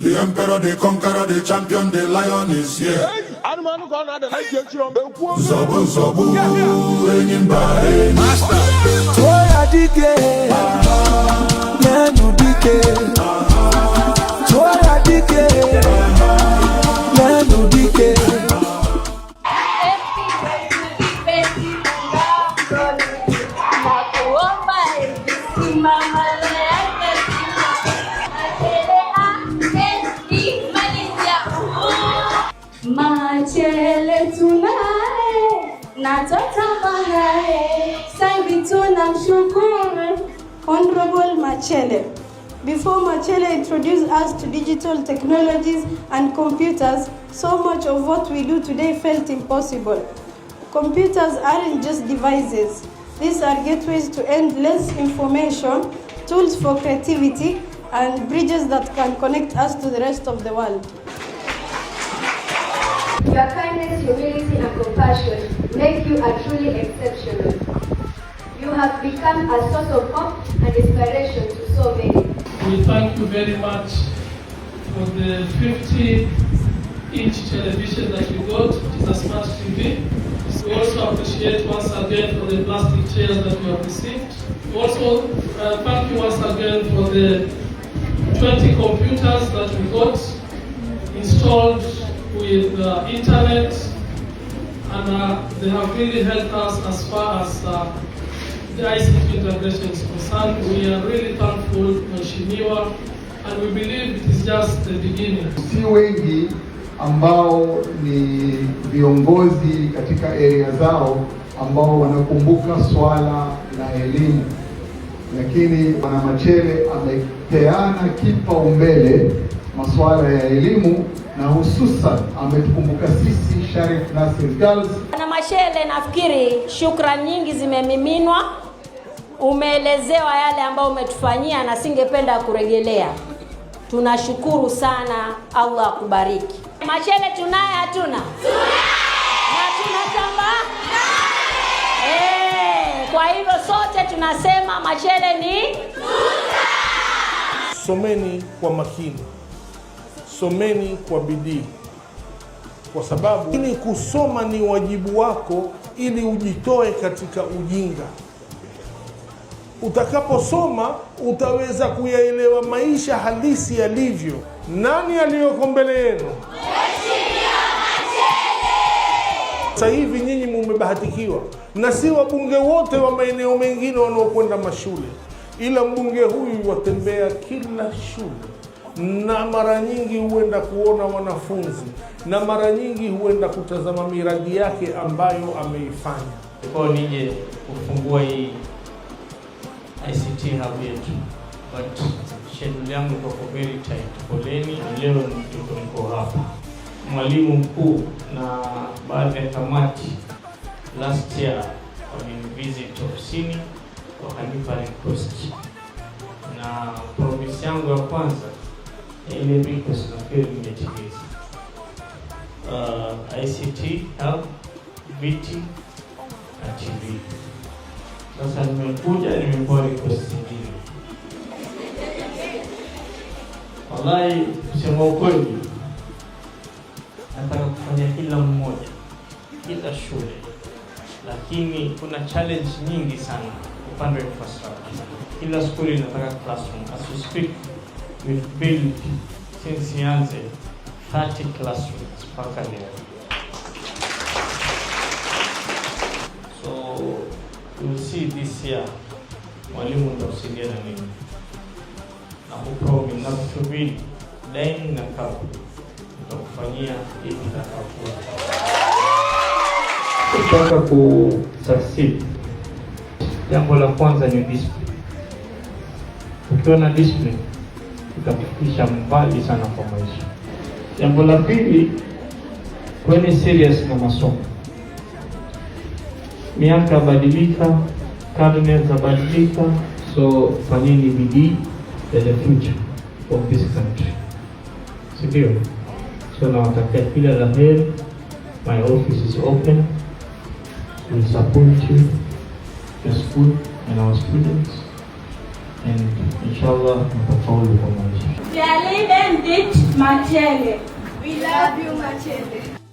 The emperor, the conqueror, the champion, the lion is here. Zobu, zobu, ringing by master. Toya dike, nenu dike. Toya dike, nenu dike. Machele tunae na tutamangae sangi tunamshukuru Honorable Machele. Before Machele introduced us to digital technologies and computers, so much of what we do today felt impossible. Computers aren't just devices. These are gateways to endless information, tools for creativity, and bridges that can connect us to the rest of the world. Your kindness, humility, and compassion make you a truly exceptional. You have become a source of hope and inspiration to so many. We thank you very much for the 50-inch television that you got, which is a smart TV. We also appreciate once again for the plastic chairs that you have received. We also thank you once again for the 20 computers that we got installed with internet, and they have really helped us as far as the ICT integration is concerned. We are really thankful, Mheshimiwa, and we believe it is just the beginning. Si wengi ambao ni viongozi katika area zao ambao wanakumbuka swala la elimu, lakini Bwana Machele amepeana kipaumbele masuala ya elimu na hususan ametukumbuka sisi Sharif Nassir Girls. Bwana Machele, nafikiri shukrani nyingi zimemiminwa, umeelezewa yale ambayo umetufanyia na singependa kurejelea. Tunashukuru sana, Allah akubariki. Machele tunaye hatuna? Tuna. Na tunatamba? Kwa hivyo sote tunasema Machele ni tuna. Someni kwa makini. Someni kwa bidii, kwa sababu ili kusoma ni wajibu wako, ili ujitoe katika ujinga. Utakaposoma utaweza kuyaelewa maisha halisi yalivyo. Nani aliyoko mbele yenu? Sasa hivi nyinyi mmebahatikiwa, na si wabunge wote wa maeneo mengine wanaokwenda mashule, ila mbunge huyu watembea kila shule, na mara nyingi huenda kuona wanafunzi, na mara nyingi huenda kutazama miradi yake ambayo ameifanya. Kwa nije kufungua hii ICT hub yetu, but schedule yangu kwa very tight. Poleni, leo niko hapa. Mwalimu mkuu na baadhi ya kamati last year wamenivisit ofisini, wakanipa request, na promise yangu ya kwanza ile request na pia nimetimiza. ICT hub, viti na TV. Sasa nimekuja nimepewa request nyingine. Wallahi, kusema ukweli, nataka kufanya kila mmoja, kila shule, lakini kuna challenge nyingi sana upande wa infrastructure. Kila shule inataka classroom. As we speak, we've built since Nyanze 30 classrooms mpaka leo. So we'll see this year mwalimu ndio na mimi, na kupromise na kusubiri dining na kapu tutakufanyia hivi takapokuwa. Ukitaka kusucceed, jambo la kwanza ni discipline. Ukiwa na discipline utakufikisha mbali sana kwa maisha. Jambo la pili, kweni serious na masomo. Miaka badilika, karne zabadilika, so fanyeni bidii for the future of this country. Sindio? So nawatakia kila la heri. My office is open. We'll support you, the school and our students, and inshallah mtafaulu kwa maisha. Machele. We love you, Machele.